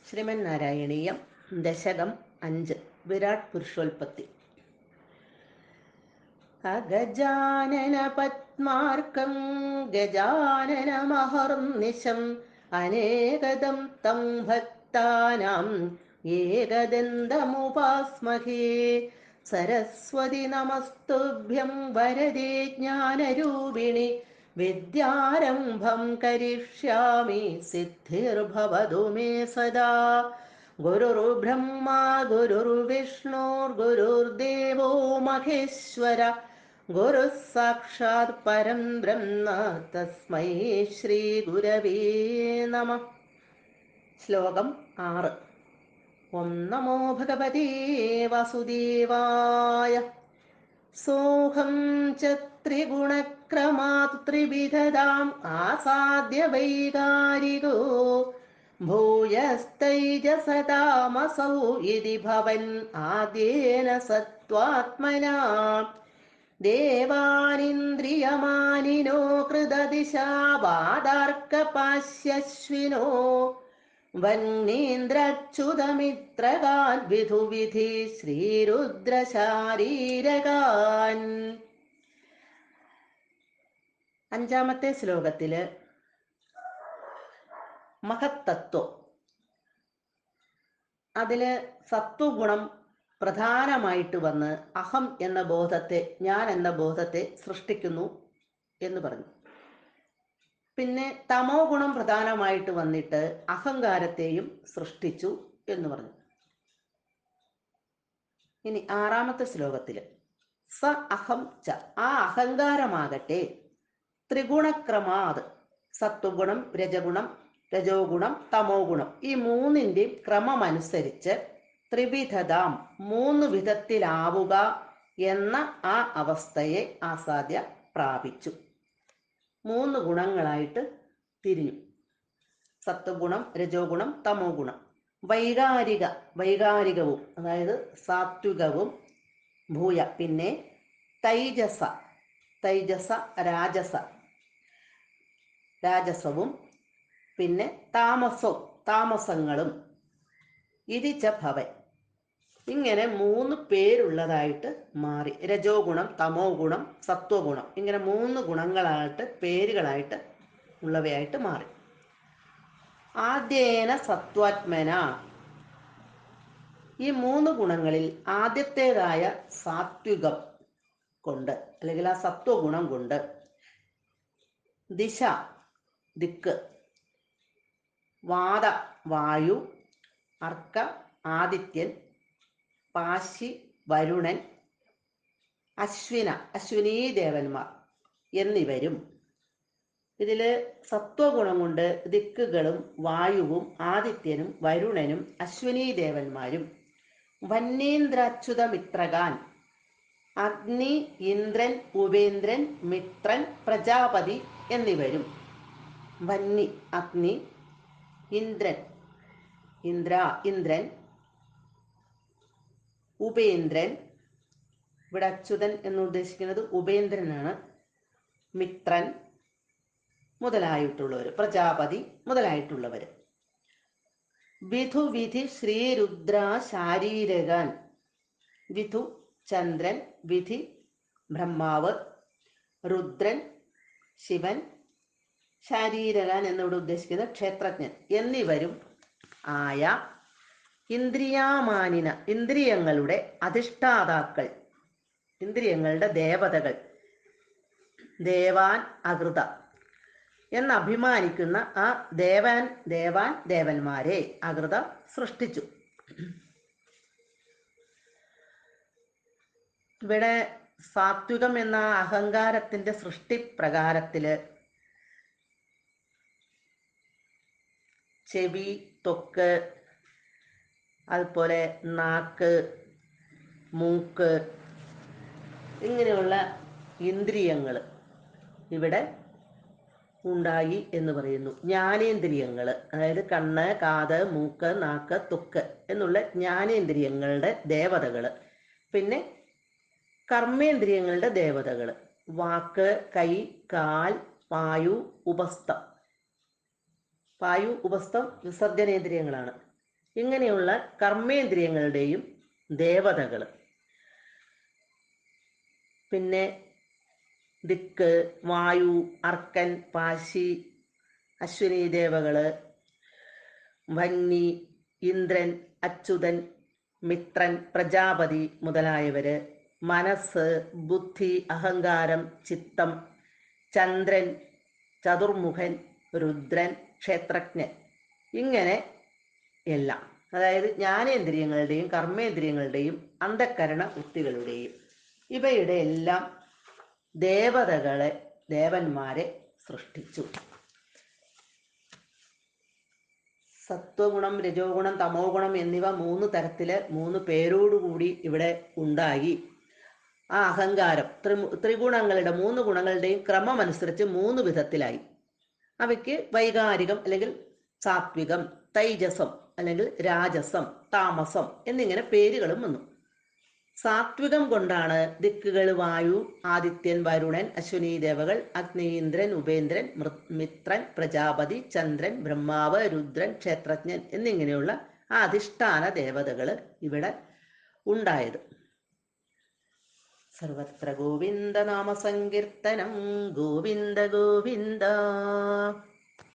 ശ്രീമന്നാരായണീയം ദശകം 5 വിരാട് പുരുഷോൽപത്തി. അഗജാനന പത്മാർക്കം ഗജാനനമഹർനിശം അനേകദം തം ഭക്താനാം ഏകദന്തമുപാസ്മഹേ. സരസ്വതി നമസ്തുഭ്യം വരദേ ജ്ഞാനരൂപിണി. വിദ്യാരംഭം കരിഷ്യാമി സിദ്ധിർഭവതു മേ സദാ. ഗുരുർബ്രഹ്മ ഗുരുർവിഷ്ണുർഗുരുർദേവോ മഹേശ്വര. ഗുരുഃ സാക്ഷാത് പരം ബ്രഹ്മ തസ്മൈ ശ്രീ ഗുരവേ നമഃ. ശ്ലോകം 6. ഓം നമോ ഭഗവതേ വാസുദേവായ. സോഹം ച ത്രിഗുണക്രമാത് ത്രിവിധതാം ആസാദ്യ വൈകാരികോ ഭൂയസ്തൈജസതാമസൗ ഇതി ഭവൻ ആദ്യേന സത്വാത്മനാ. ദേവാനിന്ദ്രിയമാനിനോ കൃതദിശാ വാദാർക്കപാശ്യശ്വിനോ വന്നീന്ദ്രച്യുതമിത്രകാൻ വിധുവിധി ശ്രീരുദ്രശാരീരകാൻ. 5-ാമത്തെ ശ്ലോകത്തില് മഹത്തത്വം, അതില് സത്വഗുണം പ്രധാനമായിട്ട് വന്ന് അഹം എന്ന ബോധത്തെ, ഞാൻ എന്ന ബോധത്തെ സൃഷ്ടിക്കുന്നു എന്ന് പറഞ്ഞു. പിന്നെ തമോ ഗുണം പ്രധാനമായിട്ട് വന്നിട്ട് അഹങ്കാരത്തെയും സൃഷ്ടിച്ചു എന്ന് പറഞ്ഞു. ഇനി 6-ാമത്തെ ശ്ലോകത്തില് സ അഹം ച, ആ അഹങ്കാരമാകട്ടെ ത്രിഗുണക്രമാത്, സത്വഗുണം, രജഗുണം, രജോ ഗുണം, തമോ ഗുണം, ഈ മൂന്നിൻ്റെയും ക്രമമനുസരിച്ച് ത്രിവിധതാം, 3 വിധത്തിലാവുക എന്ന ആ അവസ്ഥയെ ആസാദ്യ പ്രാപിച്ചു. 3 ഗുണങ്ങളായിട്ട് തിരിഞ്ഞു. സത്വഗുണം, രജോ ഗുണം, തമോ ഗുണം. വൈകാരികവും, അതായത് സാത്വികവും, ഭൂയ, പിന്നെ തൈജസ രാജസവും, പിന്നെ താമസങ്ങളും, ഇതിച്ച ഭവൻ, ഇങ്ങനെ 3 പേരുള്ളതായിട്ട് മാറി. രജോ ഗുണം, തമോ ഗുണം, സത്വഗുണം, ഇങ്ങനെ 3 ഗുണങ്ങളായിട്ട്, പേരുകളായിട്ട് ഉള്ളവയായിട്ട് മാറി. ആദ്യേന സത്വാത്മന, ഈ 3 ഗുണങ്ങളിൽ ആദ്യത്തേതായ സാത്വികം കൊണ്ട്, അല്ലെങ്കിൽ ആ സത്വഗുണം കൊണ്ട്, ദിശ ദിക്ക്, വാദ വായു, അർക്ക ആദിത്യൻ, പാശി വരുണൻ, അശ്വിനീ ദേവന്മാർ എന്നിവരും, ഇതില് സത്വഗുണം കൊണ്ട് ദിക്കുകളും വായുവും ആദിത്യനും വരുണനും അശ്വിനീ ദേവന്മാരും, വന്നീന്ദ്രാച്യുതമിത്രകാൻ, അഗ്നി, ഇന്ദ്രൻ, ഉപേന്ദ്രൻ, മിത്രൻ, പ്രജാപതി എന്നിവരും. വന്നി അഗ്നി, ഇന്ദ്രൻ, ഉപേന്ദ്രൻ, ഇവിടെ അച്യുതൻ എന്ന് ഉദ്ദേശിക്കുന്നത് ഉപേന്ദ്രനാണ്, മിത്രൻ മുതലായിട്ടുള്ളവർ, പ്രജാപതി മുതലായിട്ടുള്ളവർ. വിധി ശ്രീരുദ്ര ശാരീരകാൻ, വിധു ചന്ദ്രൻ, വിധി ബ്രഹ്മാവ്, രുദ്രൻ ശിവൻ, ശാരീരകാൻ എന്നിവിടെ ഉദ്ദേശിക്കുന്നത് ക്ഷേത്രജ്ഞൻ എന്നിവരും ആയ ഇന്ദ്രിയാമാനിന, ഇന്ദ്രിയങ്ങളുടെ അധിഷ്ഠാതാക്കൾ, ഇന്ദ്രിയങ്ങളുടെ ദേവതകൾ, ദേവാൻ അകൃത എന്നഭിമാനിക്കുന്ന ആ ദേവന്മാരെ അകൃത സൃഷ്ടിച്ചു. ഇവിടെ സാത്വികം എന്ന അഹങ്കാരത്തിന്റെ സൃഷ്ടി പ്രകാരത്തില് ചെവി, ത്വക്ക്, അതുപോലെ നാക്ക്, മൂക്ക്, ഇങ്ങനെയുള്ള ഇന്ദ്രിയങ്ങൾ ഇവിടെ ഉണ്ടായി എന്ന് പറയുന്നു. ജ്ഞാനേന്ദ്രിയങ്ങൾ, അതായത് കണ്ണ്, കാത്, മൂക്ക്, നാക്ക്, ത്വക്ക് എന്നുള്ള ജ്ഞാനേന്ദ്രിയങ്ങളുടെ ദേവതകൾ. പിന്നെ കർമ്മേന്ദ്രിയങ്ങളുടെ ദേവതകൾ, വാക്ക്, കൈ, കാൽ, പായു, ഉപസ്ഥം വിസർജനേന്ദ്രിയങ്ങളാണ്. ഇങ്ങനെയുള്ള കർമ്മേന്ദ്രിയങ്ങളുടെയും ദേവതകൾ. പിന്നെ ദിക്ക്, വായു, അർക്കൻ, പാശി, അശ്വിനി ദേവകള്, വന്നി, ഇന്ദ്രൻ, അച്യുതൻ, മിത്രൻ, പ്രജാപതി മുതലായവര്, മനസ്സ്, ബുദ്ധി, അഹങ്കാരം, ചിത്തം, ചന്ദ്രൻ, ചതുർമുഖൻ, രുദ്രൻ, ക്ഷേത്രജ്ഞൻ, ഇങ്ങനെ എല്ലാം. അതായത് ജ്ഞാനേന്ദ്രിയങ്ങളുടെയും കർമ്മേന്ദ്രിയങ്ങളുടെയും അന്ധക്കരണ വൃത്തികളുടെയും ഇവയുടെ എല്ലാം ദേവതകളെ, ദേവന്മാരെ സൃഷ്ടിച്ചു. സത്വഗുണം, രജോ ഗുണം, തമോ ഗുണം എന്നിവ 3 തരത്തില് 3 പേരോടുകൂടി ഇവിടെ ഉണ്ടായി. ആ അഹങ്കാരം ത്രിഗുണങ്ങളുടെ 3 ഗുണങ്ങളുടെയും ക്രമം അനുസരിച്ച് 3 വിധത്തിലായി. അവയ്ക്ക് വൈകാരികം അല്ലെങ്കിൽ സാത്വികം, തൈജസം അല്ലെങ്കിൽ രാജസം, താമസം എന്നിങ്ങനെ പേരുകളും വന്നു. സാത്വികം കൊണ്ടാണ് ദിക്കുകൾ വായു, ആദിത്യൻ, വരുണൻ, അശ്വിനി ദേവകൾ, അഗ്നി, ഇന്ദ്രൻ, ഉപേന്ദ്രൻ, മിത്രൻ, പ്രജാപതി, ചന്ദ്രൻ, ബ്രഹ്മാവ്, രുദ്രൻ, ക്ഷേത്രജ്ഞൻ എന്നിങ്ങനെയുള്ള അധിഷ്ഠാന ദേവതകൾ ഇവിടെ ഉണ്ടായത്. സർവത്ര ഗോവിന്ദ നാമ സങ്കീർത്തനം. ഗോവിന്ദ ഗോവിന്ദ.